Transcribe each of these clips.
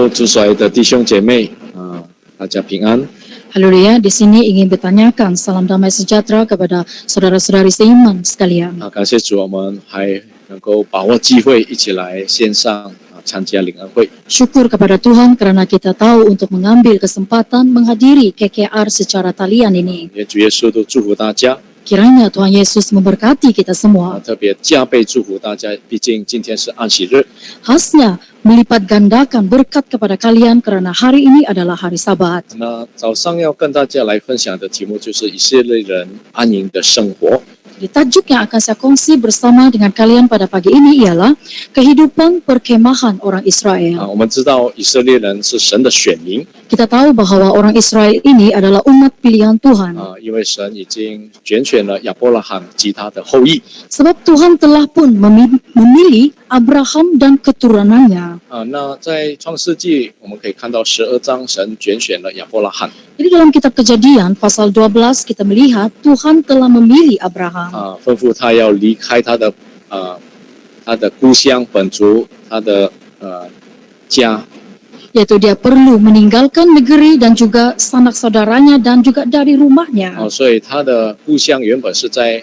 主所爱的弟兄姐妹大家平安。 Haleluya, di sini ingin bertanyakan salam damai sejahtera kepada saudara-saudari seiman sekalian. 感谢主，我们还能够把握机会一起来线上参加领恩会。 Syukur kepada Tuhan karena kita tahu untuk mengambil kesempatan menghadiri KKR secara talian ini. 也主耶稣都祝福大家， Kiranya Tuhan Yesus memberkati kita semua. 特别加倍祝福大家，毕竟今天是安息日。 Khasnya melipat gandakan berkat kepada kalian karena hari ini adalah hari Sabat. 那早上要跟大家来分享的题目就是以色列人安营的生活。 Di tajuk yang akan saya kongsi bersama dengan kalian pada pagi ini ialah kehidupan perkemahan orang Israel. 我们知道以色列人是神的选民 Kita tahu bahwa orang Israel ini adalah umat pilihan Tuhan. 因为神已经拣选了亚伯拉罕及他的后裔。 Sebab Tuhan telah pun memilih Abraham dan keturunannya. 那在创世纪我们可以看到12章，神拣选了亚伯拉罕。 Jadi dalam kitab Kejadian pasal 12 kita melihat Tuhan telah memilih Abraham. 吩咐他要离开他的故乡本族，他的家。 Yaitu dia perlu meninggalkan negeri dan juga sanak saudaranya dan juga dari rumahnya. 所以他的故乡原本是在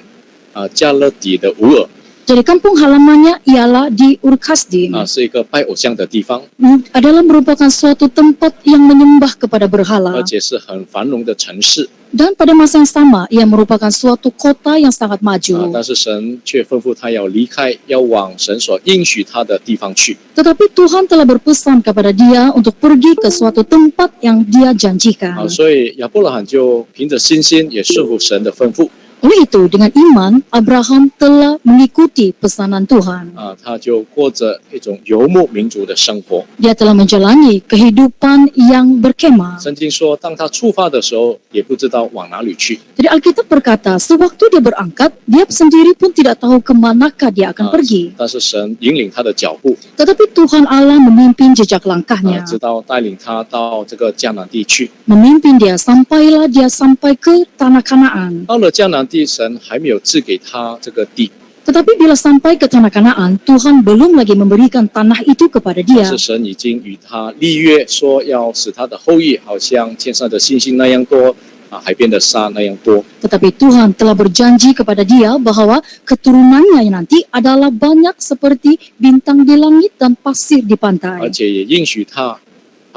加勒底的乌尔， Jadi kampung halamannya ialah di Ur-Kasdim. 是一个拜偶像的地方， Adalah merupakan suatu tempat yang menyembah kepada berhala. 而且是很繁荣的城市。 Dan pada masa yang sama, ia merupakan suatu kota yang sangat maju. 但是神却吩咐他要离开，要往神所应许他的地方去。 Tetapi Tuhan telah berpesan kepada dia untuk pergi ke suatu tempat yang dia janjikan. 所以亚伯拉罕就凭着信心，也顺服神的吩咐。 Oleh itu, dengan iman, Abraham telah mengikuti pesanan Tuhan. 他就过着一种游牧民族的生活。 Dia telah menjalani kehidupan yang berkemah. 圣经说，当他出发的时候，也不知道往哪里去。 Jadi Alkitab berkata, sewaktu dia berangkat, dia sendiri pun tidak tahu kemanakah dia akan pergi. 但是神引领他的脚步， Tetapi Tuhan Allah memimpin jejak langkahnya. 直到带领他到这个迦南地去。 Memimpin dia sampailah dia sampai ke tanah Kanaan. 到了迦南地，神还没有赐给他这个地， Tetapi bila sampai ke tanah Kanaan, Tuhan belum lagi memberikan tanah itu kepada 但 dia. 是神已经与他立约，说要使他的后裔好像天上的星星那样多，海边的沙那样多。 Tetapi Tuhan telah berjanji kepada dia bahwa keturunannya yang nanti adalah banyak seperti bintang di langit dan pasir di 而 pantai. 且也应许他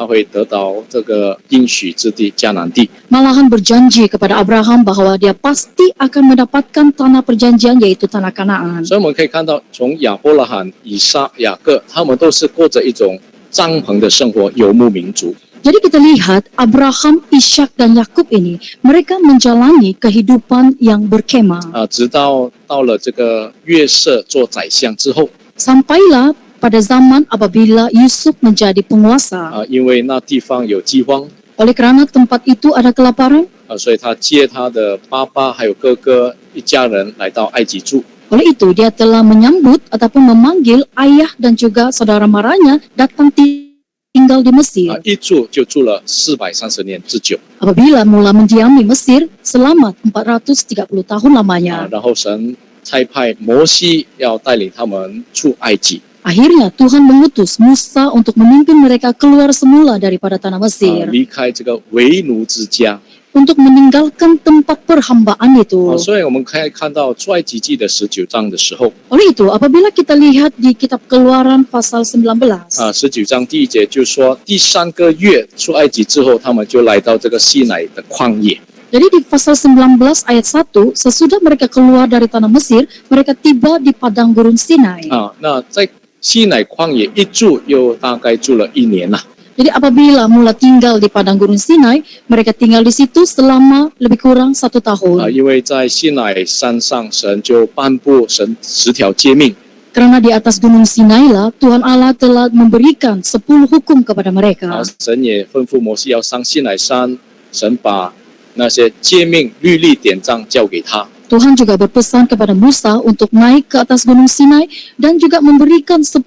会得到这个应许之地迦南地。 Malahan berjanji kepada Abraham bahwa dia pasti akan mendapatkan tanah perjanjian yaitu tanah Kanaan. 所以我们可以看到，从亚伯拉罕、以撒、雅各，他们都是过着一种帐篷的生活，游牧民族。 Jadi kita lihat Abraham, Ishak dan Yakub ini mereka menjalani kehidupan yang berkemah. 直到了这个约瑟做宰相之后， Sampailah pada zaman apabila Yusuf menjadi penguasa. 因为那地方有饥荒， Oleh kerana tempat itu ada kelaparan, 所以他接他的爸爸还有哥哥一家人来到埃及住。 oleh itu dia telah menyambut ataupun memanggil ayah dan juga saudara maranya datang tinggal di Mesir. 一住就住了430年之久。 Apabila mula mendiami Mesir selama 430 tahun lamanya. 然后神差派摩西要带领他们出埃及。 Akhirnya Tuhan mengutus Musa untuk memimpin mereka keluar semula daripada tanah Mesir. 离开这个为奴之家。 Untuk meninggalkan tempat perhambaan itu. 所以我们可以看到出埃及记的19章的时候， Oleh itu, apabila kita lihat di kitab Keluaran pasal 19. 19章第1节就说，第3个月出埃及之后，他们就来到这个西乃的旷野。 Jadi di pasal 19 ayat 1, sesudah mereka keluar dari tanah Mesir, mereka tiba di padang gurun Sinai. 那在西乃旷野一住，又大概住了1年了。 Jadi apabila mula tinggal di padang gurun Sinai, mereka tinggal di situ selama lebih kurang 1 tahun. 因为在西乃山上，神就颁布10条诫命。 Karena di atas gunung Sinai lah Tuhan Allah telah memberikan 10 hukum kepada mereka. 神也吩咐摩西要上西乃山，神把那些诫命、律例、典章交给他。 Tuhan juga berpesan kepada Musa untuk naik ke atas gunung Sinai dan juga memberikan 10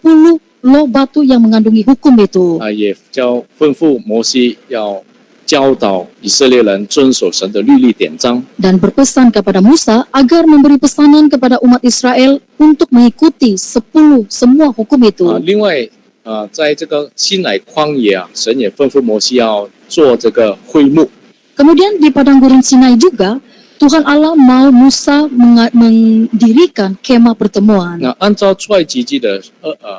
loh batu yang mengandungi hukum itu. 也吩咐摩西要教导以色列人遵守神的律例典章。 Dan berpesan kepada Musa agar memberi pesanan kepada umat Israel untuk mengikuti 10 semua hukum itu. 另外在这个西乃旷野啊，神也吩咐摩西要做这个会幕。 Kemudian di padang gurun Sinai juga Tuhan Allah mau Musa mendirikan kemah pertemuan. 那按照出埃及记的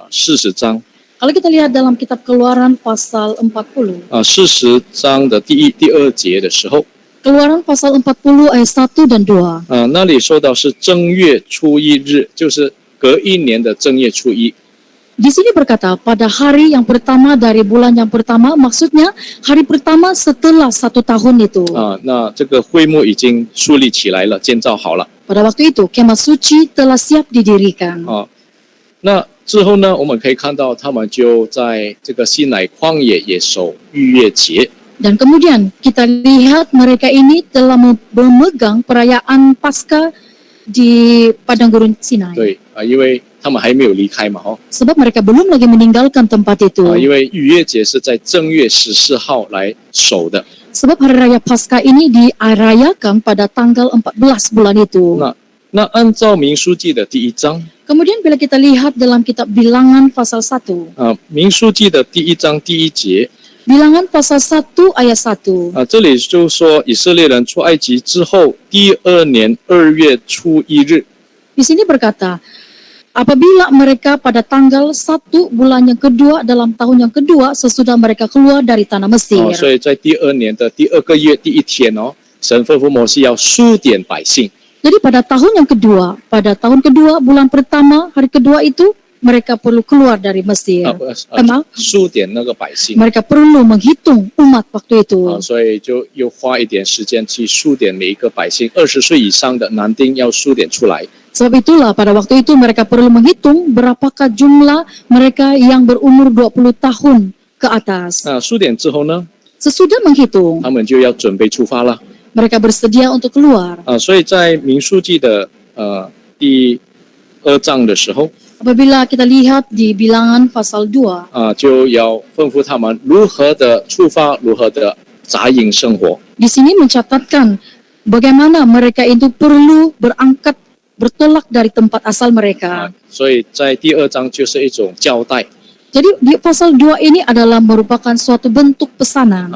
40章 Kalau kita lihat dalam kitab Keluaran pasal 40, 40章的第二节的时候， Keluaran pasal 40 ayat 1 dan 2. 那里说到是正月初一日，就是隔一年的正月初一。 Di sini berkata pada hari yang pertama dari bulan yang pertama, maksudnya hari pertama setelah 1 tahun itu. 那这个会幕已经树立起来了，建造好了。 Pada waktu itu kemah suci telah siap didirikan. 那之后呢，我们可以看到他们就在这个西乃旷野也守逾越节。 Dan kemudian kita lihat mereka ini telah memegang perayaan Paskah di padang gurun Sinai. 对因为他们还没有离开嘛， Sebab mereka belum lagi meninggalkan tempat itu. 因为逾越节是在正月14号来守的。 Sebab hari raya Paskah ini dirayakan pada tanggal 14 bulan itu. 那按照民书记的第1章， Kemudian bila kita lihat dalam kitab Bilangan pasal 1, 民书记的第1章第1节， Bilangan pasal 1 ayat 1. 这里就说以色列人出埃及之后第2年2月初1日， Di sini berkata, apabila mereka pada tanggal 1 bulan yang kedua dalam tahun yang kedua sesudah mereka keluar dari tanah Mesir. 所以在第2年的第2个月第1天神吩咐摩西要数点百姓。 Jadi pada tahun yang kedua, pada tahun kedua bulan pertama hari kedua itu mereka perlu keluar dari Mesir. 数点那个百姓。 Mereka perlu menghitung umat waktu itu. 所以就又花一点时间去数点每一个百姓，20岁以上的男丁要数点出来。 Sebab itulah pada waktu itu mereka perlu menghitung berapakah jumlah mereka yang berumur 20 tahun ke atas. 数点之后呢， Sesudah menghitung, 他们就要准备出发了。 mereka bersedia untuk keluar. 所以在民数记的第2章的时候， Apabila kita lihat di Bilangan pasal 2, 就要吩咐他们如何的出发，如何的扎营生活。 di sini mencatatkan bagaimana mereka itu perlu berangkat bertolak dari tempat asal mereka. 所以在第2章就是一种交代， Jadi di pasal 2 ini adalah merupakan suatu bentuk pesanan.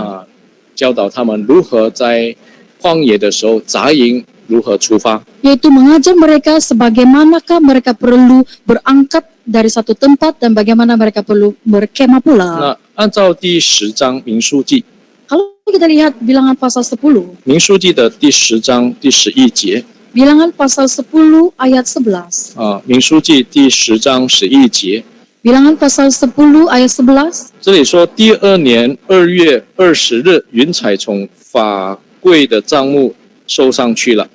教导他们如何在旷野的时候扎营，如何出发。 Yaitu mengajar mereka sebagaimanakah mereka perlu berangkat dari satu tempat dan bagaimana mereka perlu berkemah pula. 那按照第10章民数记， Kalau kita lihat Bilangan pasal 10, 民数记的第10章第11节， Bilangan pasal 10 ayat 11, 民数记第10章11节， Bilangan pasal 10 ayat 11, 这里说第2年2月20日，云彩从法柜的帐幕收上去了。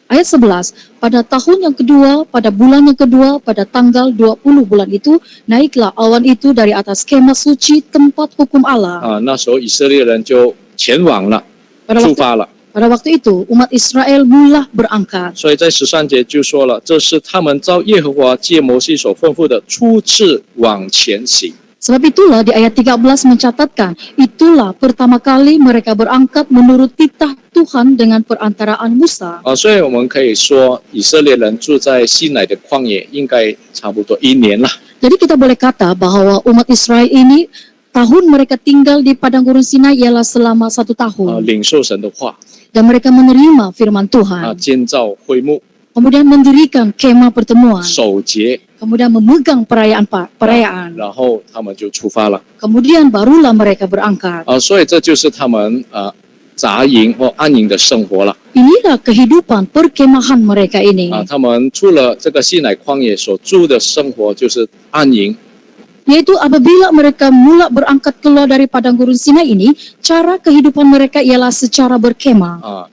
ayat 11, pada tahun yang kedua, pada bulan yang kedua, pada tanggal 20 bulan itu, naiklah awan itu dari atas kemah suci tempat hukum Allah. 那时候以色列人就前往了， Pada 出 waktu, 发了。 pada waktu itu, umat Israel mula berangkat. 所以在13节就说了，这是他们照耶和华借摩西所吩咐的，初次往前行。 Sebab itulah di ayat 13 mencatatkan, itulah pertama kali mereka berangkat menurut titah Tuhan dengan perantaraan Musa. 所以我们可以说，以色列人住在西乃的旷野，应该差不多1年了。 Jadi kita boleh kata bahwa umat Israel ini tahun mereka tinggal di padang gurun Sinai ialah selama 1 tahun. 领受神的话， Dan mereka menerima firman Tuhan. 建造会幕， Kemudian mendirikan kemah pertemuan. 守节， Kemudian memegang perayaan. 然后他们就出发了。 Kemudian barulah mereka berangkat. 所以这就是他们扎营或安营的生活了。 Inilah kehidupan perkemahan mereka ini. 他们出了这个西乃旷野所住的生活就是安营。 Yaitu apabila mereka mula berangkat keluar dari padang gurun Sinai ini, cara kehidupan mereka ialah secara berkemah.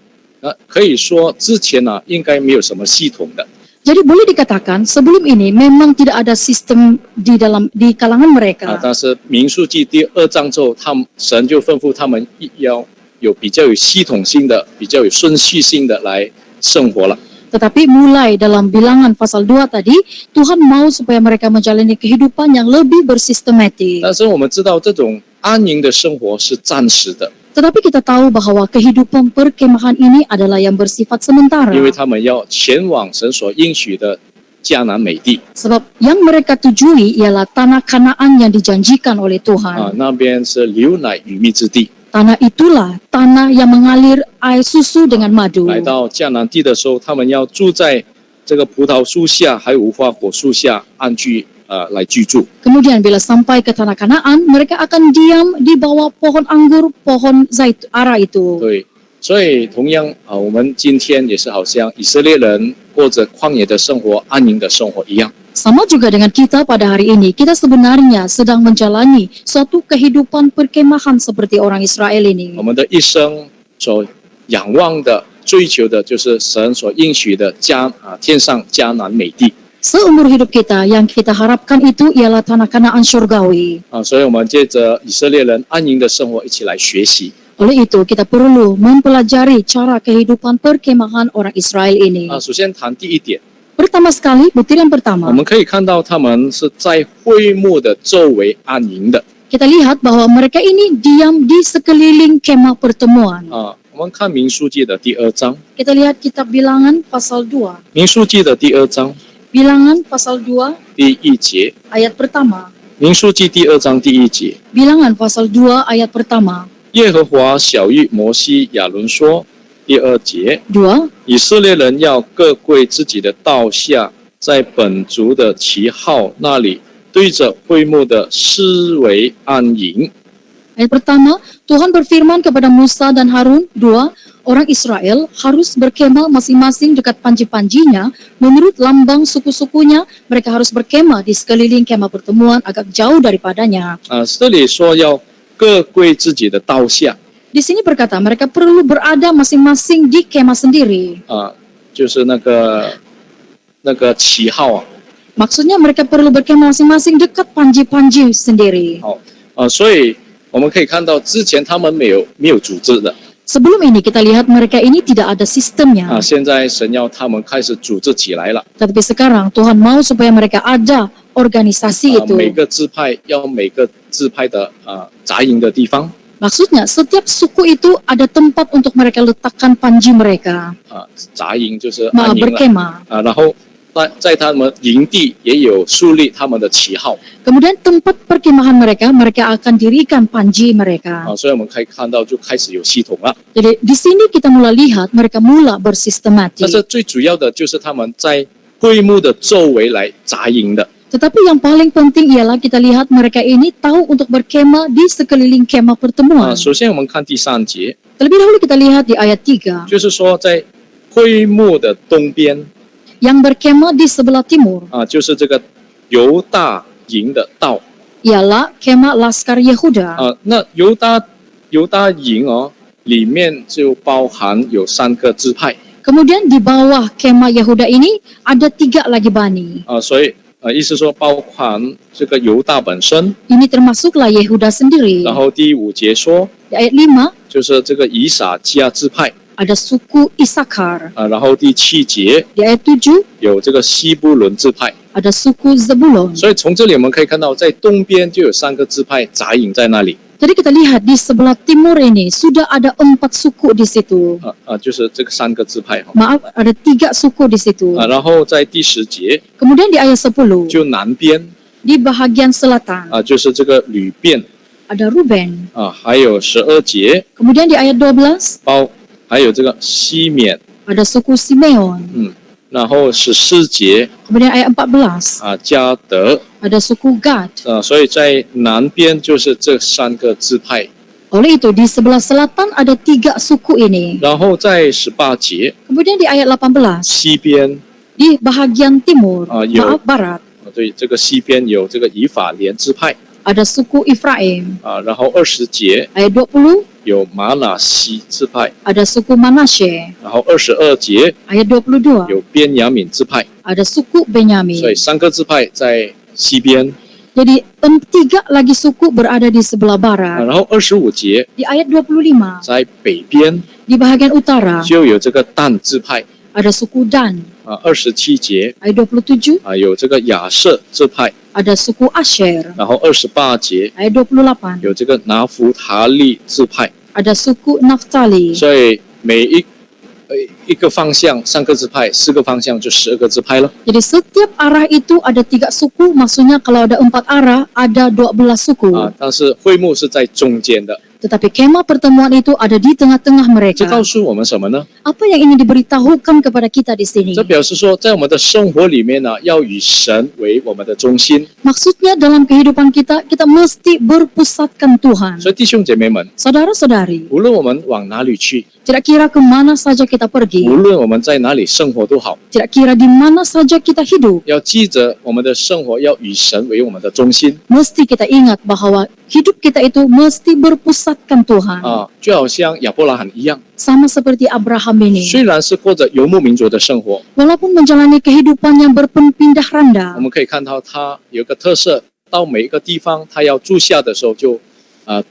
可以说之前应该没有什么系统的。 Jadi boleh dikatakan sebelum ini memang tidak ada sistem di kalangan mereka. 但是民数记第2章之后，神就吩咐他们要有比较有系统性的、比较有顺序性的来生活了。 Tetapi mulai dalam Bilangan pasal 2 tadi, Tuhan mau supaya mereka menjalani kehidupan yang lebih bersistematik. 但是我们知道，这种安营的生活是暂时的， Tetapi kita tahu bahwa kehidupan perkemahan ini adalah yang bersifat sementara. 因为他们要前往神所应许的迦南美地 Sebab yang mereka tujui ialah tanah Kanaan yang dijanjikan oleh 啊 Tuhan. 那边是流奶与蜜之地。 Tanah itulah tanah yang mengalir air susu dengan madu. 来到迦南地的时候，他们要住在这个葡萄树下，还有无花果树下安居来居住。 Kemudian bila sampai ke tanah Kanaan, mereka akan diam di bawah pohon anggur, pohon ara itu. 对，所以同样我们今天也是好像以色列人过着旷野的生活、安宁的生活一样。 Sama juga dengan kita pada hari ini, kita sebenarnya sedang menjalani suatu kehidupan perkemahan seperti orang Israel ini. 我们的一生所仰望的、追求的，就是神所应许的天上迦南美地 Seumur hidup kita, yang kita harapkan itu ialah tanah Kanaan surgawi. 所以我们借着以色列人安宁的生活一起来学习。 Oleh itu, kita perlu mempelajari cara kehidupan perkemahan orang Israel ini. 首先谈第一点， Pertama sekali, butir yang 我 pertama, 们可以看到他们是在会幕的周围安营的 kita lihat bahwa mereka ini diam di sekeliling kemah pertemuan. 我们看民数记的第2章， Kita lihat kitab Bilangan pasal 2. 民数记的第2章 Bilangan pasal 2, 第1节， ayat pertama. 民数记第2章第1节， Bilangan pasal 2, ayat pertama. 耶和华晓谕摩西、亚伦说，第2节， 2, 以色列人要各归自己的道下，在本族的旗号那里，对着会幕的四围安营。 ayat pertama, Tuhan berfirman kepada Musa dan Harun, 2, orang Israel harus berkemah masing-masing dekat panji-panjinya, menurut lambang suku-sukunya, mereka harus berkemah di sekeliling kemah pertemuan agak jauh daripadanya. 这里说要各归自己的道下， Di sini berkata mereka perlu berada masing-masing di kemah sendiri. 就是那个旗号 Maksudnya mereka perlu berkemah masing-masing dekat panji-panji sendiri. 所以我们可以看到之前他们没有组织的 Sebelum ini kita lihat mereka ini tidak ada sistemnya. 现在神要他们开始组织起来了 Tetapi sekarang Tuhan mau supaya mereka ada organisasi itu. 每个支派要每个支派的扎营的地方 Maksudnya setiap suku itu ada tempat untuk mereka letakkan panji mereka. 扎营就是安营了 Berkemah. 然后在他们营地也有树立他们的旗号 Kemudian tempat perkemahan mereka akan dirikan panji mereka. 所以我们可以看到就开始有系统了 Jadi di sini kita mulai lihat mereka mula 但 bersistematik. 是最主要的就是他们在会幕的周围来扎营的 Tetapi yang paling penting ialah kita lihat mereka ini tahu untuk berkemah di sekeliling kemah pertemuan. 首先我们看第3节 Terlebih dahulu kita lihat di ayat 3. 就是说在会幕的东边 Yang berkemah di sebelah timur 就是这个犹大营的道 ialah kemah Laskar Yehuda. 那犹大营里面就包含有3个支派 Kemudian di bawah kemah Yehuda ini ada 3 lagi bani. 所以意思说包含这个犹大本身 Ini termasuklah Yehuda sendiri. 然后第5节说 Di ayat 5就是这个以撒迦支派 ada suku Isakar. 然后第7节 Di ayat 7有这个西布伦支派 ada suku Zebulon. 所以从这里我们可以看到在东边就有3个支派扎营在那里 Jadi kita lihat di sebelah timur ini sudah ada 4 suku di situ. 就是这个3个支派 Maaf, ada 3 suku di situ. 然后在第10节 Kemudian di ayat 10就南边 di bahagian selatan 就是这个吕遍 ada Ruben. 还有12节 Kemudian di ayat 12还有这个西缅 ada suku Simeon. 然后14节 Kemudian ayat 14迦德 ada suku Gad. 所以在南边就是这3个支派 Oleh itu di sebelah selatan ada 3 suku ini. 然后在18节 Kemudian di ayat 18西边 di bahagian timur, yo. maaf barat, 对这个西边有这个以法莲支派 ada suku Efraim. 然后20节 Ayat 20有马拿西支派 ada suku Manasye. 然后22节 Ayat 22有便雅悯支派 ada suku 所以 Benyamin. 3个支派在西边 Jadi 3 lagi suku berada di sebelah barat. 然后25节 Di ayat 25在北边 di bahagian utara 就有这个但支派 ada suku Dan. 27节 Ayat 27有这个亚瑟支派 ada suku Asher. 然后28节 Ayat 28有这个拿弗塔利支派 ada suku Naftali. 所以每一个方向3个支派，4个方向就12个支派了。 Jadi setiap arah itu ada 3 suku, maksudnya kalau ada 4 arah, ada 12 suku. 但是会幕是在中间的， Tetapi kemah pertemuan itu ada di tengah-tengah 这 mereka. 告诉我们什么呢？ Apa yang ingin diberitahukan kepada kita di sini? 这表示说，在我们的生活里面呢，要以神为我们的中心。 Maksudnya dalam kehidupan kita, kita mesti berpusatkan Tuhan. 所以弟兄姐妹们， Saudara-saudari, 无论我们往哪里去， tidak kira kemana saja kita pergi, 无论我们在哪里生活都好， tidak kira di mana saja kita hidup, 要记着我们的生活要以神为我们的中心 mesti kita ingat bahwa hidup kita itu mesti berpusatkan Tuhan. 就好像亚伯拉罕一样， Sama seperti Abraham ini. 虽然是过着游牧民族的生活， Walaupun menjalani kehidupan yang berpindah 我 randa, 们可以看到他有一个特色，到每一个地方他要住下的时候就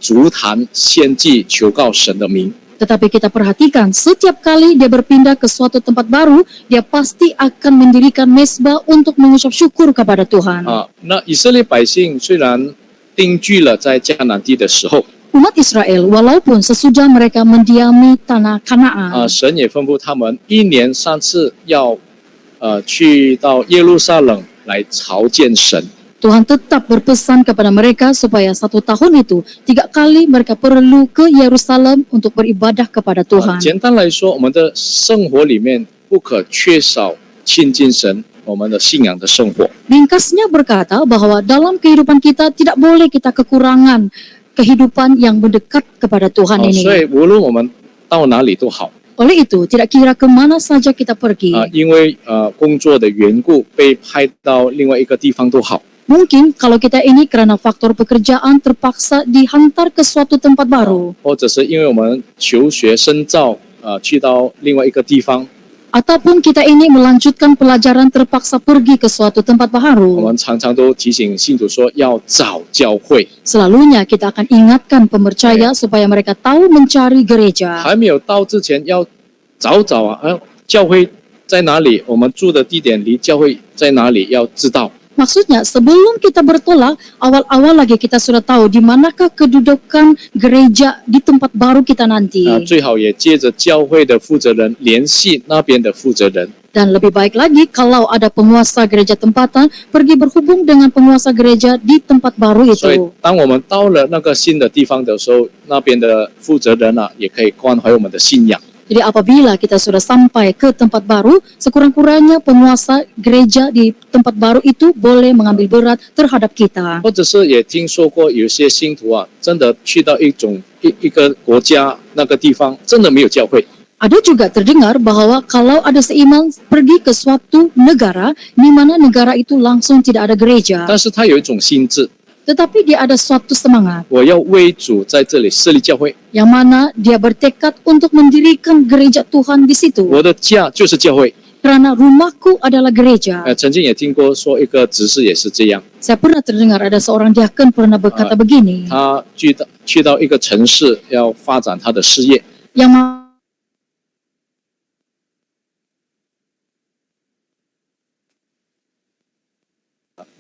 足坛献祭求告神的名。 tetapi kita perhatikan setiap kali dia berpindah ke suatu tempat baru, dia pasti akan mendirikan mezbah untuk mengucap syukur kepada Tuhan. 那以色列百姓虽然定居了在迦南地的时候， Umat Israel, walaupun sesudah mereka mendiami tanah Kanaan, 神也吩咐他们1年3次要去到耶路撒冷来朝见神。 Tuhan tetap berpesan kepada mereka supaya 1 tahun itu 3 kali mereka perlu ke Yerusalem untuk beribadah kepada Tuhan. 简单来说，我们的生活里面不可缺少亲近神，我们的信仰的生活。 Ringkasnya berkata bahwa dalam kehidupan kita tidak boleh kita kekurangan kehidupan yang mendekat kepada Tuhan 所以 ini. 无论我们到哪里都好， Oleh itu, tidak kira kemana saja kita pergi. 因为工作的缘故被派到另外一个地方都好。 Mungkin kalau kita ini karena faktor pekerjaan terpaksa dihantar ke suatu tempat baru. 或者是因为我们求学深造，去到另外一个地方， Ataupun kita ini melanjutkan pelajaran terpaksa pergi ke suatu tempat 我 baru. 们常常都提醒信徒说要找教会。 Selalunya kita akan ingatkan pemercaya supaya mereka tahu mencari gereja. 还没有到之前要找教会在哪里，我们住的地点离教会在哪里要知道。 Maksudnya sebelum kita bertolak, awal-awal lagi kita sudah tahu di manakah kedudukan gereja di tempat baru kita nanti. 最好也接着教会的负责人联系那边的负责人。 Dan lebih baik lagi kalau ada penguasa gereja tempatan, pergi berhubung dengan penguasa gereja di tempat baru 所以 itu. 当我们到了那个新的地方的时候，那边的负责人也可以关怀我们的信仰。 Jadi apabila kita sudah sampai ke tempat baru, sekurang-kurangnya penguasa gereja di tempat baru itu boleh mengambil berat terhadap kita. 或者是也听说过有些信徒真的去到一个国家那个地方，真的没有教会。 Ada juga terdengar bahwa kalau ada seiman pergi ke suatu negara, di mana negara itu langsung tidak ada gereja, 但是他有一种心智， tetapi dia ada suatu semangat, 我要为主在这里设立教会， yang mana dia bertekad untuk mendirikan gereja Tuhan di situ. 我的家就是教会。 Karena rumahku adalah gereja. 曾经也听过说一个执事也是这样， Saya pernah terdengar ada seorang diakon pernah berkata begini, 他去到一个城市要发展他的事业， yang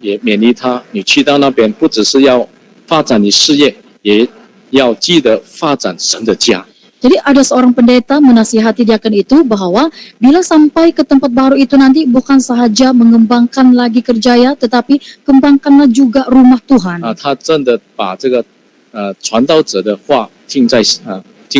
也勉励他，你去到那边不只是要发展你事业，也要记得发展神的家。 Jadi ada seorang pendeta menasihati diakon itu bahwa bila sampai ke tempat baru itu nanti bukan sahaja mengembangkan lagi kerjaya, tetapi kembangkanlah juga rumah Tuhan. 他真的把这个传道者的话进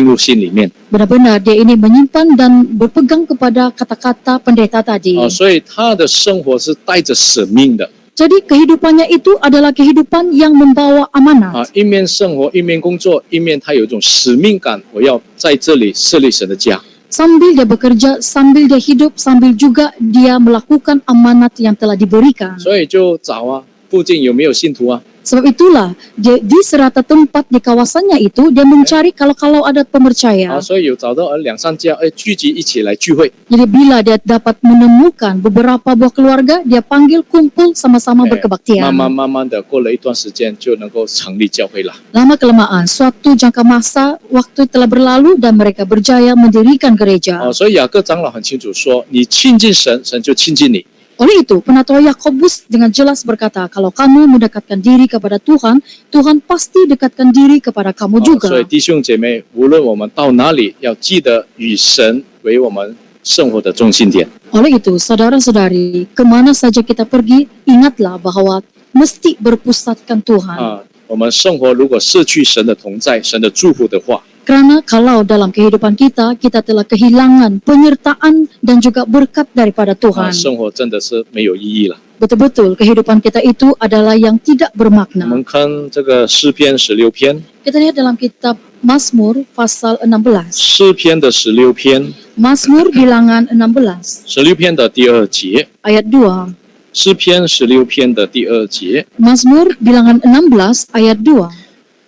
入心里面。 Benar-benar dia ini menyimpan dan berpegang kepada kata-kata pendeta tadi. 所以他的生活是带着使命的。 Jadi kehidupannya itu adalah kehidupan yang membawa amanat. 一面生活，一面工作，一面他有一种使命感，我要在这里设立神的家。 Sambil dia bekerja, sambil dia hidup, sambil juga dia melakukan amanat yang telah diberikan. 所以就找附近有没有信徒？ Sebab itulah dia di serata tempat di kawasannya itu dia mencari kalau ada pemercaya. 所以有找到2-3家，聚集一起来聚会。 Jadi bila dia dapat menemukan beberapa buah keluarga, dia panggil kumpul sama-sama 慢 berkebaktian. 慢的过了一段时间，就能够成立教会了。 Lama kelamaan, suatu jangka masa waktu telah berlalu dan mereka berjaya mendirikan gereja. 所以雅各长老很清楚说，你亲近神，神就亲近你。Oleh itu, penatua Yakobus dengan jelas berkata, kalau kamu mendekatkan diri kepada Tuhan, Tuhan pasti dekatkan diri kepada kamu 所 juga. 以弟兄姐妹，无论我们到哪里，要记得以神为我们生活的中心点。 Oleh itu, saudara-saudari, kemana saja kita pergi, ingatlah bahwa mesti berpusatkan Tuhan. 我们生活如果失去神的同在、神的祝福的话， Karena kalau dalam kehidupan kita, kita telah kehilangan penyertaan dan juga berkat daripada Tuhan. 生活真的是没有意义了。 Betul-betul, kehidupan kita itu adalah yang tidak 我 bermakna. 们看这个诗篇16篇， Kita lihat dalam kitab Mazmur pasal 16. 诗篇的16篇， Mazmur bilangan 16, 16篇的第2节， ayat 2. 诗篇16篇的第2节， Mazmur bilangan 16, ayat 2.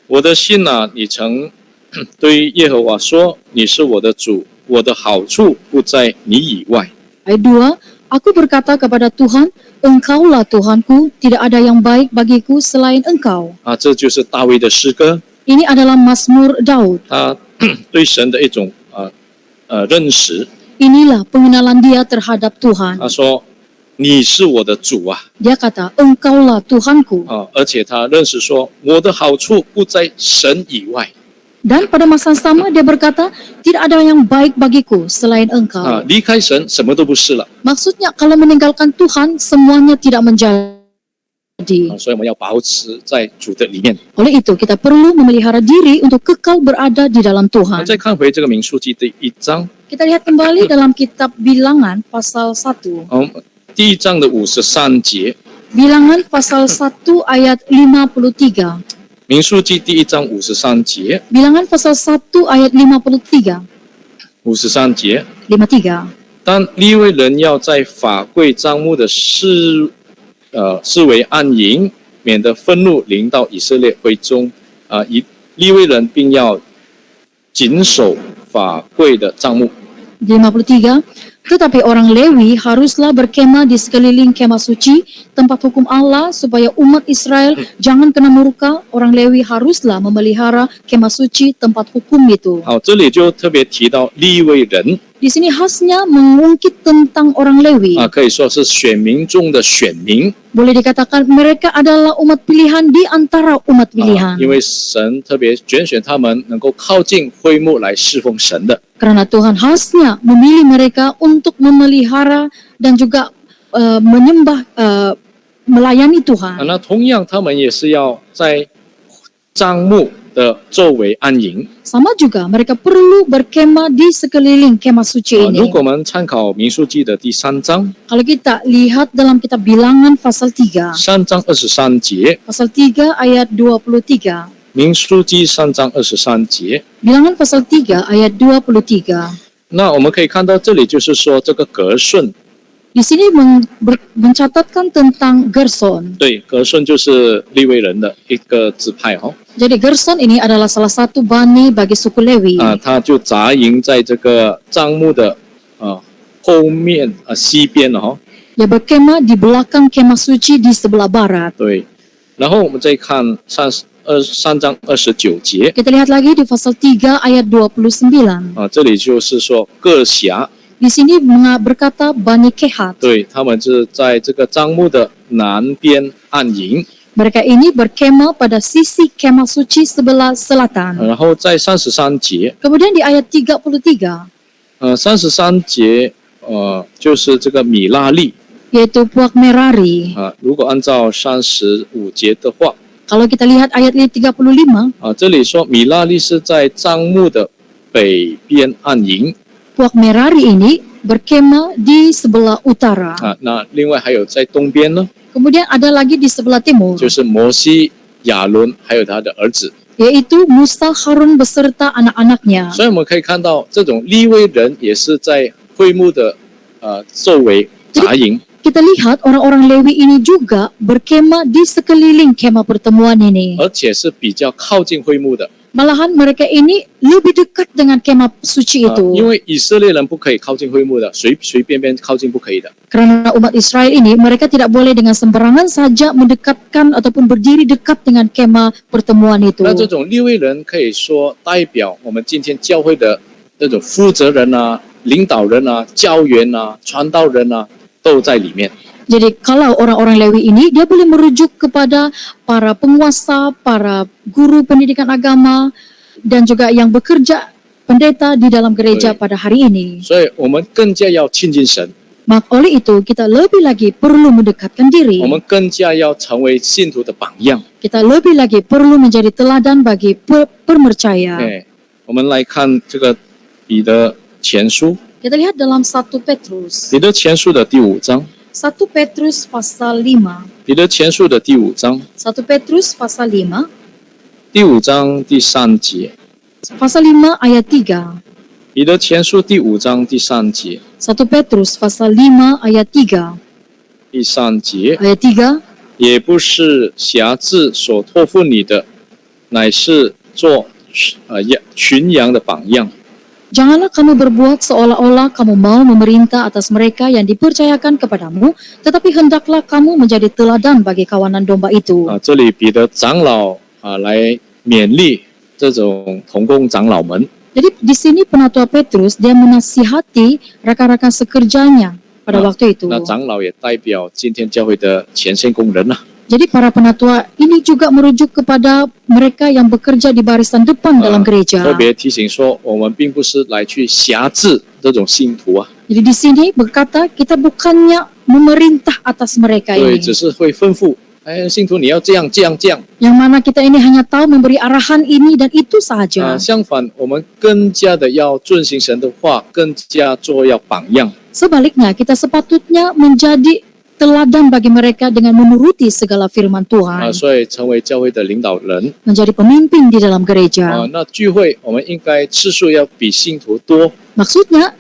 我的心啊，你曾对耶和华说：“你是我的主，我的好处不在你以外。” Ayat 2, aku berkata kepada Tuhan, Engkaulah Tuhanku, tidak ada yang baik bagiku selain Engkau. 这就是大卫的诗歌， Ini adalah Mazmur Daud. 他对神的一种认识。 Inilah pengenalan dia terhadap Tuhan. 他说：“你是我的主啊！” Dia kata, Engkaulah Tuhanku. 而且他认识说，我的好处不在神以外。 Dan pada masa yang sama dia berkata, tidak ada yang baik bagiku selain Engkau. 离开神什么都不是了。 Maksudnya kalau meninggalkan Tuhan, semuanya tidak menjadi. 所以我们要保持在主的里面。 Oleh itu, kita perlu memelihara diri untuk kekal berada di dalam 我 Tuhan. 们再看回这个民数记第1章， Kita lihat kembali dalam kitab Bilangan pasal 1. 第1章的53节， Bilangan pasal 1 ayat 53. 民数记第1章53节， Bilangan pasal 1 ayat 53. 53节。 53. 当利未人要在法柜帐幕的视为安营，免得愤怒临到以色列会中。利未人并要谨守法柜的帐幕。 53. Tetapi orang Lewi haruslah berkemah di sekeliling kemah suci, tempat hukum Allah, supaya umat Israel jangan kena murka. Orang Lewi haruslah memelihara kemah suci, tempat hukum itu. 好，这里就特别提到利未人 Di sini khasnya mengungkit tentang orang Lewi. 可以说是选民中的选民 Boleh dikatakan mereka adalah umat pilihan di antara umat pilihan. 因为神特别拣选他们能够靠近会幕来侍奉神的。 Karena Tuhan khasnya memilih mereka untuk memelihara dan juga menyembah, melayani Tuhan. 那同样，他们也是要在帐幕的周围安营。 Sama juga mereka perlu berkemah di sekeliling kemah suci 如 ini. 果我们参考民数记的第3章， Kalau kita lihat dalam kitab Bilangan pasal 3, 3章23节， pasal 3 ayat 23. 民数记3章23节。 Bilangan pasal 3 ayat 23. 那我们可以看到，这里就是说这个格顺， Di sini mencatatkan tentang Gerson. 对，格顺就是利未人的一个支派哦。 Jadi Gerson ini adalah salah satu bani bagi suku Lewi. 他就扎营在这个帐幕的后面西边了哦。 Dia berkemah di belakang kemah suci di sebelah barat. 对，然后我们再看3章29节 Kita lihat lagi di pasal 3 ayat 29. 这里就是说各辖， Di sini berkata Bani Kehat. 对他们是在这个帐幕的南边安营。 Mereka ini berkemah pada sisi kemah suci sebelah selatan. 然后在33节， Kemudian di ayat 33, 33节就是这个米拉利 yaitu Puak Merari. 如果按照35节的话 Kalau kita lihat ayat 35, 这里说米拉利是在帐幕的北边安营 Puak Merari ini berkemah di sebelah utara. 那另外还有在东边呢， Kemudian ada lagi di sebelah timur, 就是摩西、亚伦还有他的儿子。 yaitu Musa, Harun beserta anak-anaknya. 所以我们可以看到，这种利未人也是在会幕的周围扎营。 Kita lihat orang-orang Lewi ini juga berkemah di sekeliling kemah pertemuan ini. 而且是比较靠近会幕的， Malahan mereka ini lebih dekat dengan kemah suci 因 itu. 为以色列人不可以靠近会幕的，随便靠近不可以的。 Karena umat Israel ini, mereka tidak boleh dengan sembarangan saja mendekatkan ataupun berdiri dekat dengan kemah pertemuan itu. 那这种利未人可以说代表我们今天教会的那种负责人啊、领导人啊、教员啊、传道人啊，都在里面。Jadi kalau orang-orang Lewi ini, dia boleh merujuk kepada para penguasa, para guru pendidikan agama, dan juga yang bekerja pendeta di dalam gereja Baik. pada hari ini. 所以我们更加要亲近神， Maka oleh itu kita lebih lagi perlu mendekatkan 我 diri. 们更加要成为信徒的榜样。 Kita lebih lagi perlu menjadi teladan bagi pemercaya. 哎，我们来看这个彼得前书， Kita lihat dalam 1 Petrus. 彼得前书的第5章， 1 Petrus pasal 5. 彼得前书的第5章， 1 Petrus pasal 5. 第5章第3节， Pasal 5 ayat 3. 彼得前书第5章第3节， 1 Petrus pasal 5 ayat 3. 第3节， Ayat 3. 也不是辖制所托付你的，乃是做群羊的榜样。 Janganlah kamu berbuat seolah-olah kamu mau memerintah atas mereka yang dipercayakan kepadamu, tetapi hendaklah kamu menjadi teladan bagi kawanan domba itu. 这里彼得长老来勉励这种同工长老们。 Jadi di sini penatua Petrus dia menasihati rekan-rekan sekerjanya pada waktu itu. 那长老也代表今天教会的前线工人呐。 Jadi para penatua ini juga merujuk kepada mereka yang bekerja di barisan depan dalam 特 gereja. 别提醒说，我们并不是来去辖制这种信徒啊， Jadi di sini berkata kita bukannya memerintah atas mereka 对， ini. 只是会吩咐，哎，信徒你要这样这样这样。 Yang mana kita ini hanya tahu memberi arahan ini dan itu saja. 相反，我们更加的要遵行神的话，更加做要榜样。 Sebaliknya, kita sepatutnya menjadi teladan bagi mereka dengan menuruti segala firman Tuhan, 所以成为教会的领导人。 menjadi pemimpin di dalam gereja. 那聚会我们应该次数要比信徒多。 Maksudnya,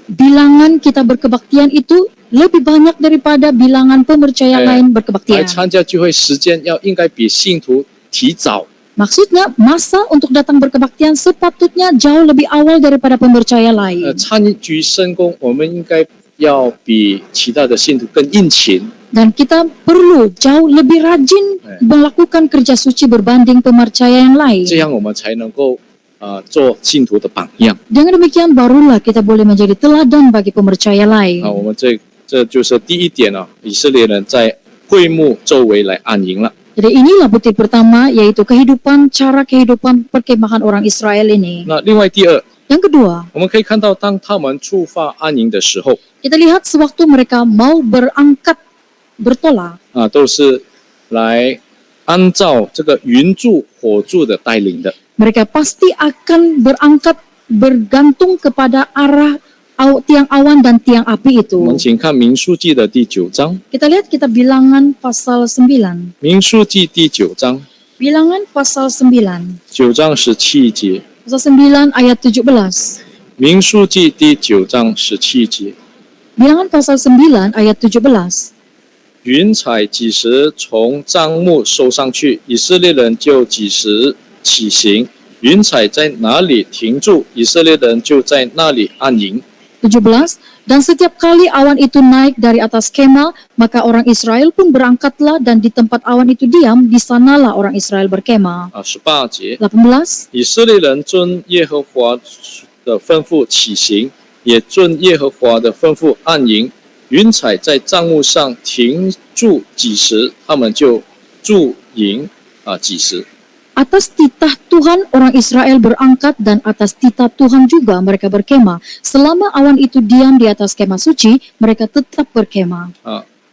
bilangan kita berkebaktian itu lebih banyak daripada bilangan pemercaya lain 来 berkebaktian. 参加聚会时间应该比信徒提早。 Maksudnya, masa untuk datang berkebaktian sepatutnya jauh lebih awal daripada pemercaya lain. 参与圣工，我们应该要比其他的信徒更殷勤。 Dan kita perlu jauh lebih rajin melakukan kerja suci berbanding pemercaya yang lain. 这样我们才能够做信徒的榜样。 Dengan demikian barulah kita boleh menjadi teladan bagi pemercaya lain. 我们这就是第一点啊，以色列人在会幕周围来安营了。 Jadi inilah butir pertama, yaitu cara kehidupan perkemahan orang Israel ini. 那另外第二， Yang kedua, 我们可以看到，当他们出发安营的时候， kita lihat sewaktu mereka mau bertolak, 都是来按照这个云柱火柱的带领的。 mereka pasti akan bergantung kepada arah tiang awan dan tiang api 我 itu. 们请看民数记的第9章， Kita lihat bilangan pasal 9. 民数记第9章， Bilangan pasal 9. 9章17节， Pasal 9 ayat 17. 民数记第9章17节， Bilangan pasal 9 ayat 17. 云彩几时从帐幕收上去，以色列人就几时起行；云彩在哪里停住，以色列人就在那里安营。 17. Dan setiap kali awan itu naik dari atas kemah, maka orang Israel pun berangkatlah, dan di tempat awan itu diam, di sanalah orang Israel berkemah. 18节， 18. 以色列人遵耶和华的吩咐起行，也遵耶和华的吩咐安营。云彩在帐幕上停住几时，他们就驻营几时。 Atas titah Tuhan orang Israel berangkat, dan atas titah Tuhan juga mereka berkemah. Selama awan itu diam di atas kemah suci, mereka tetap berkemah.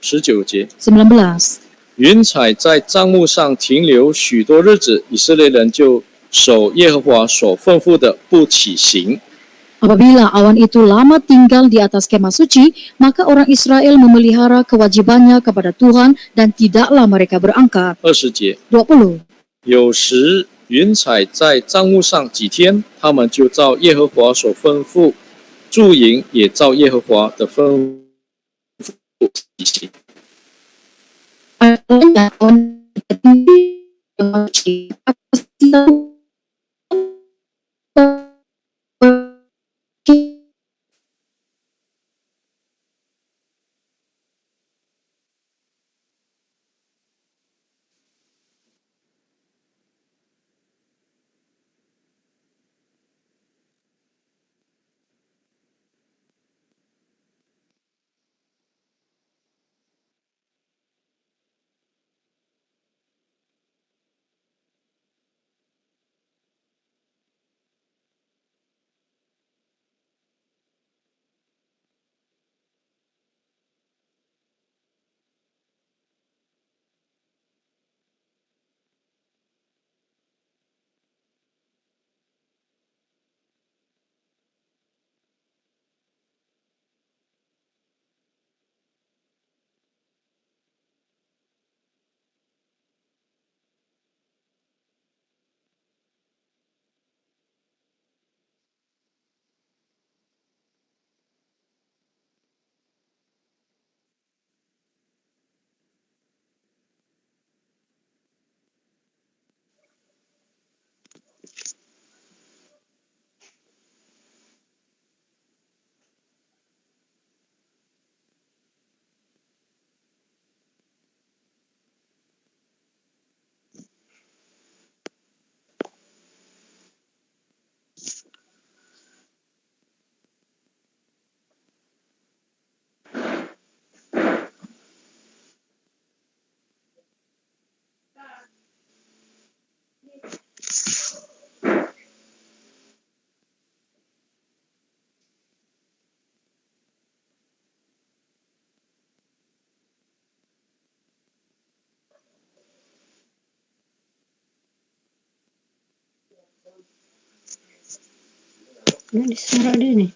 19节， 19. 云彩在帐幕上停留许多日子，以色列人就守耶和华所吩咐的，不起行。 Apabila awan itu lama tinggal di atas kemah suci, maka orang Israel memelihara kewajibannya kepada Tuhan dan tidaklah mereka berangkat. 20节， 20. 有时云彩在帐幕上几天，他们就照耶和华所吩咐驻营，也照耶和华的吩咐起行。Ini di suara dia nih.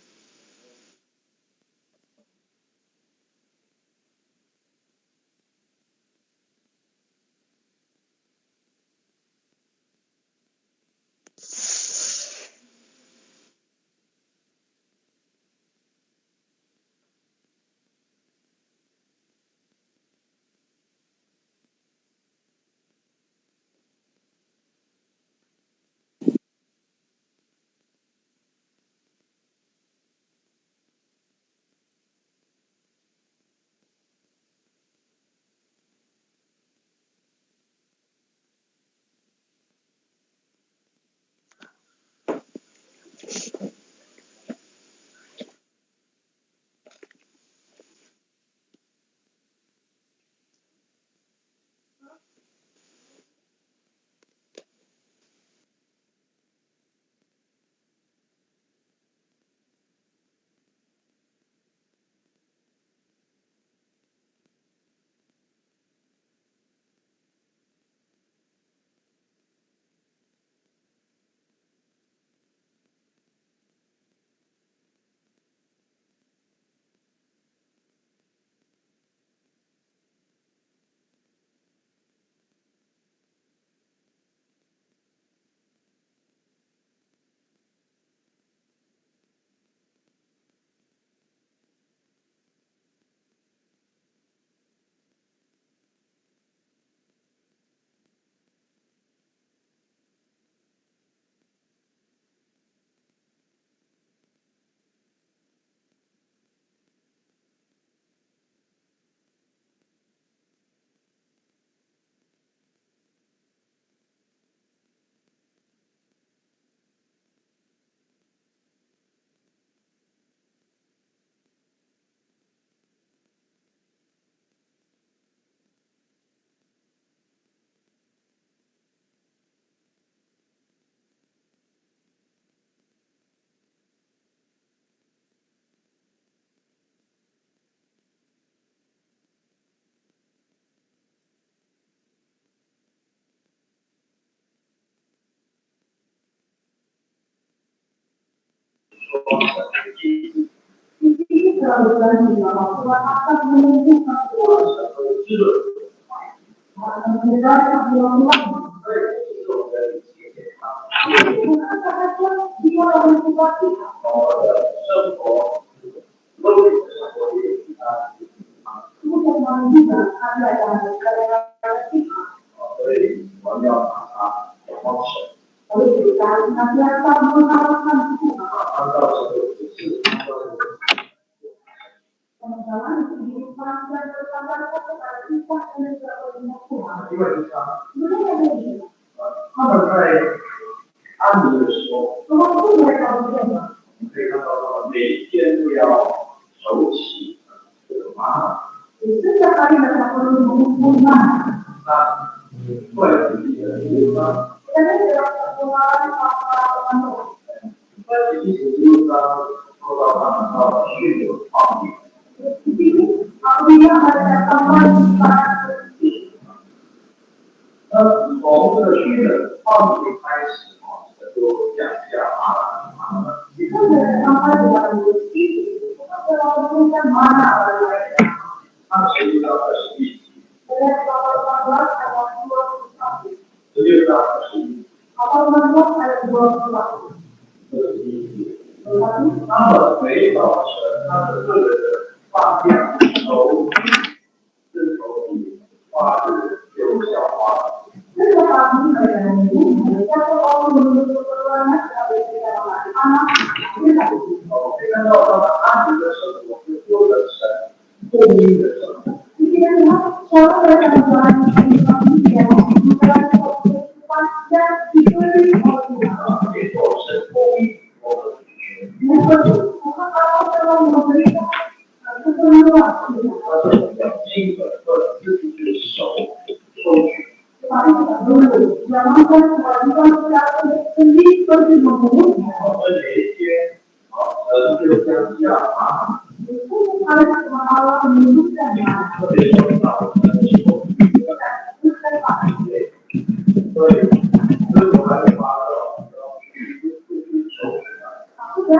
2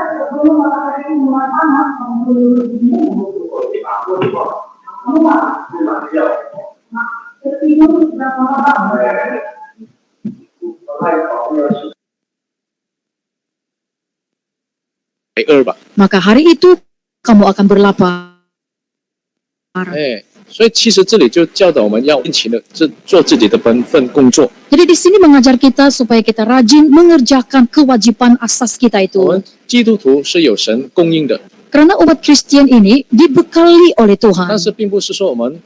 吧。 maka hari itu kamu akan berlapar. 所以其实这里就教导我们要殷勤的做自己的本分工作。 Jadi di sini mengajar kita supaya kita rajin mengerjakan kewajiban asas kita 我 itu. 们基督徒是有神供应的， Karena umat Kristen ini dibekali oleh 但 Tuhan. 是并不是说我们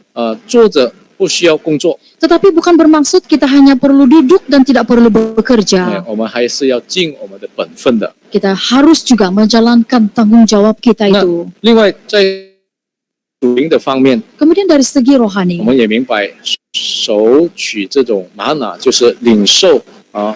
坐着不需要工作， Tetapi bukan bermaksud kita hanya perlu duduk dan tidak perlu bekerja. 我们还是要尽我们的本分的。 Kita harus juga menjalankan tanggung jawab kita 那 itu. 另外在属灵的方面， Kemudian dari segi 我 rohani, 们也明白收取这种玛纳就是领受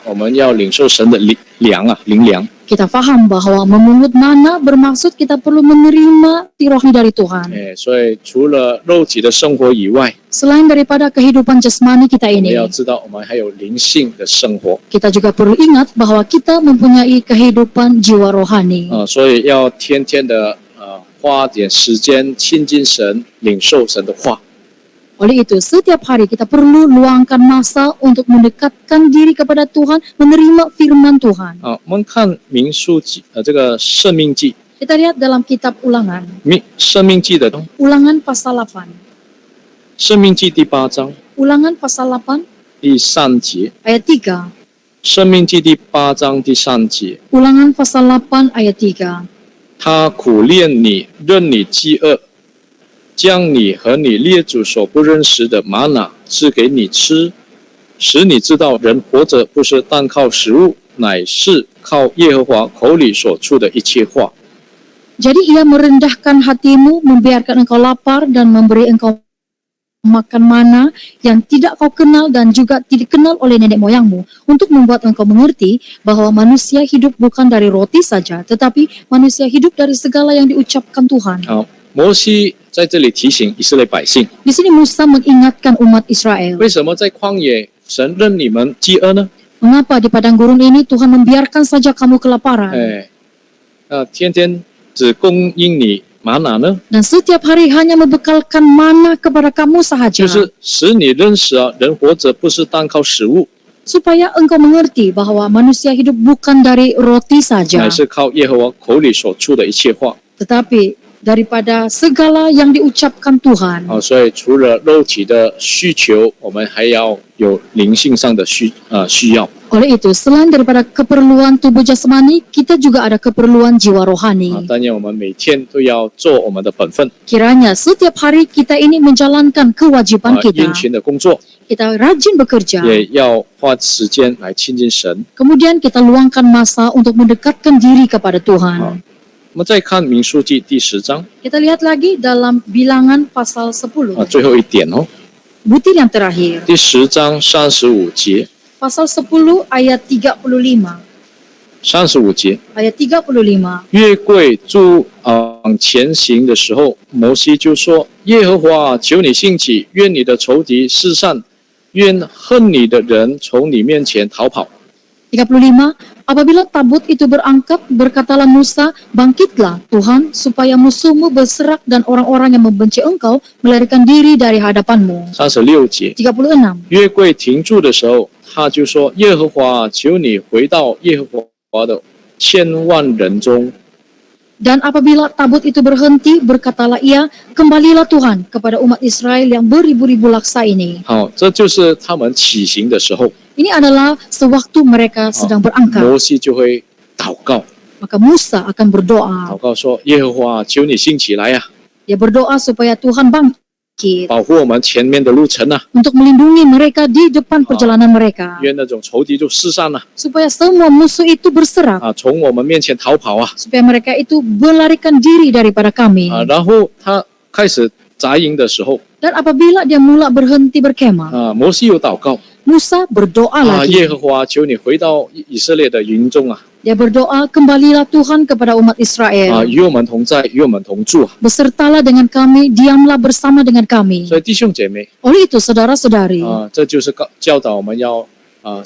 我们要领受神的灵粮。 kita faham bahwa memungut mana bermaksud kita perlu menerima rohani dari Tuhan. 所以除了肉体的生活以外， Selain daripada kehidupan jasmani kita 我们 ini, 要知道我们还有灵性的生活 kita juga perlu ingat bahwa kita mempunyai kehidupan jiwa rohani. 所以要天天的花点时间亲近神，领受神的话。 Oleh itu, setiap hari kita perlu luangkan masa untuk mendekatkan diri kepada Tuhan, menerima firman Tuhan. 我们看民数记这个生命记， Kita lihat dalam kitab Ulangan, 生命记的 Ulangan pasal 8. 生命记第8章 Ulangan pasal 8第3节， ayat 3. 生命记第8章第3节， Ulangan pasal 8 ayat 3. 他苦练你，任你饥饿，将你和你列祖所不认识的玛纳赐给你吃，使你知道人活着不是单靠食物，乃是靠耶和华口里所出的一切话。 Jadi ia merendahkan hatimu, membiarkan engkau lapar dan memberi engkau makan mana yang tidak kau kenal dan juga tidak dikenal oleh nenek moyangmu, untuk membuat engkau mengerti bahwa manusia hidup bukan dari roti saja, tetapi manusia hidup dari segala yang diucapkan Tuhan. 摩西在这里提醒以色列百姓， Di sini Musa mengingatkan umat Israel. 为什么在旷野神任你们饥饿呢？ Mengapa di padang gurun ini Tuhan membiarkan saja kamu kelaparan? 天天只供应你玛纳呢？ Dan setiap hari hanya membekalkan mana kepada kamu 就 sahaja, 是使你认识人活着不是单靠食物， supaya engkau mengerti bahwa manusia hidup bukan dari roti 乃 saja, 是靠耶和华口里所出的一切话。 tetapi daripada segala yang diucapkan Tuhan. 所以除了肉体的需求，我们还要有灵性上的需要。 Oleh itu, selain daripada keperluan tubuh jasmani, kita juga ada keperluan jiwa rohani. 但愿我们每天都要做我们的本分， Kiranya setiap hari kita ini menjalankan kewajiban 殷 kita. 勤的工作， Kita rajin bekerja. 也要花时间来亲近神。 Kemudian kita luangkan masa untuk mendekatkan diri kepada Tuhan. 我们再看民数记第10章 Kita lihat lagi dalam Bilangan pasal 10. 最后一点Butir yang terakhir. 第10章35节， Pasal 10 ayat 35. 35节， Ayat 35. 约柜往前行的时候，摩西就说：“耶和华，求你兴起，愿你的仇敌四散，愿恨你的人从你面前逃跑。” 35. Apabila tabut itu berangkat, berkatalah Musa, bangkitlah Tuhan, supaya musuhmu berserak dan orang-orang yang membenci engkau melarikan diri dari hadapanmu. 36节， 36. 约柜停住的时候，他就说：“耶和华，求你回到耶和华的千万人中。” Dan apabila tabut itu berhenti, berkatalah ia, kembalilah Tuhan kepada umat Israel yang beribu-ribu laksa ini. 好，这就是他们起行的时候， Ini adalah sewaktu mereka sedang berangkat. 摩西就会祷告， Maka Musa akan berdoa. 祷告说：“耶和华，求你兴起来呀、 Dia berdoa supaya Tuhan bangkit 保护我们前面的路程啊！ untuk melindungi mereka di depan perjalanan mereka. 愿那种仇敌就四散了 Supaya semua musuh itu berserak. 从我们面前逃跑啊！ Supaya mereka itu melarikan diri daripada kami. 然后他开始扎营的时候 Dan apabila dia mula berhenti berkemah, 摩西有祷告 Musa berdoa 耶 lagi. 和华，求你回到以色列的营中啊！ Dia berdoa, kembalilah Tuhan kepada umat Israel. 与我们同在，与我们同住啊！ Besertalah dengan kami, diamlah bersama dengan kami. 所以弟兄姐妹 Oleh itu, saudara-saudari, 这就是教导我们要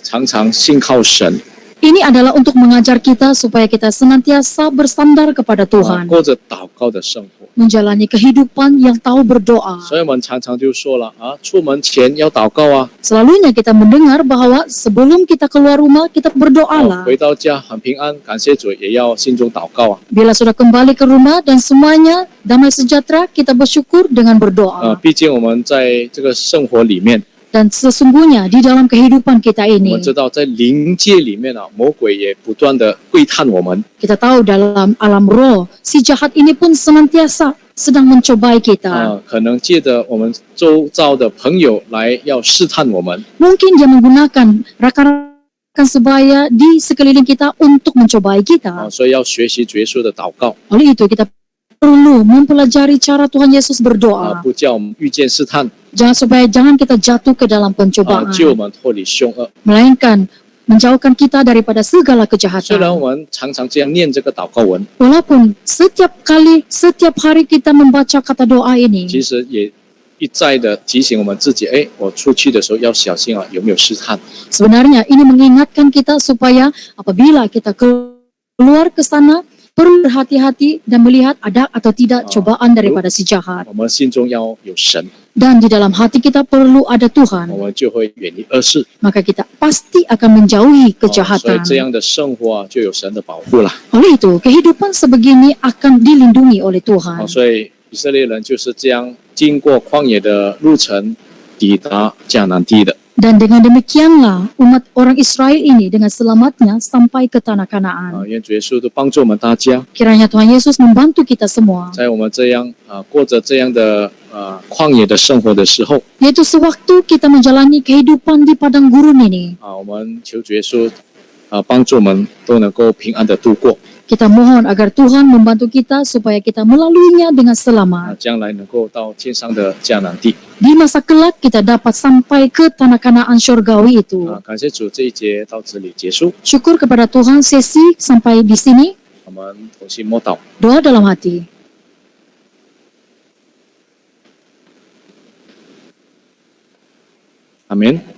常常信靠神。Ini adalah untuk mengajar kita supaya kita senantiasa bersandar kepada Tuhan, 过着祷告的生活。 menjalani kehidupan yang tahu berdoa. 所以我们常常就说了出门前要祷告啊， Selalunya kita mendengar bahwa sebelum kita keluar rumah, kita berdoalah. 回到家很平安，感谢主，也要心中祷告啊。 Bila sudah kembali ke rumah dan semuanya damai sejahtera, kita bersyukur dengan 毕 berdoa. 竟我们在这个生活里面， Dan sesungguhnya di dalam kehidupan kita 我 ini, 们知道在灵界里面魔鬼也不断的窥探我们， kita tahu dalam alam roh, si jahat ini pun senantiasa sedang mencobai kita. 可能借着我们周遭的朋友来要试探我们， Mungkin dia menggunakan rakan-rakan sebaya di sekeliling kita untuk mencobai kita. 所以要学习主耶稣的祷告 Oleh itu kita perlu mempelajari cara Tuhan Yesus berdoa. 不叫我们遇见试探 Jangan kita jatuh ke dalam pencobaan, 救我们脱离凶恶。 melainkan menjauhkan kita daripada segala 虽然 kejahatan. 我们常常这样念这个祷告文， Walaupun setiap hari kita membaca kata doa ini, 其实也一再的提醒我们自己，我出去的时候要小心有没有试探。 sebenarnya ini mengingatkan kita supaya apabila kita keluar ke sana, perlu berhati-hati dan melihat ada atau tidak cobaan daripada si jahat. 我们心中要有神， Dan di dalam hati kita perlu ada 我 Tuhan, 们就会远离恶事。 maka kita pasti akan menjauhi 所以 kejahatan. 这样的生活就有神的保护了。 Oleh itu, kehidupan sebegini akan dilindungi oleh Tuhan. 所以以色列人就是这样经过旷野的路程，抵达迦南地的。 Dan dengan demikianlah umat orang Israel ini dengan selamatnya sampai ke tanah Kanaan. 愿主耶稣都帮助我们大家， Kiranya Tuhan Yesus membantu kita semua, 在我们这样过着这样的旷野的生活的时候 yaitu sewaktu kita menjalani kehidupan di padang gurun ini. 我们求主耶稣帮助我们都能够平安的度过， Kita mohon agar Tuhan membantu kita supaya kita melaluinya dengan selamat. 将来能够到天上的迦南地。 Di masa kelak kita dapat sampai ke tanah Kanaan syurgawi itu. 感谢主，这一节到这里结束， Syukur kepada Tuhan, sesi sampai di sini. 我们同心默祷。 Doa dalam hati. Amin.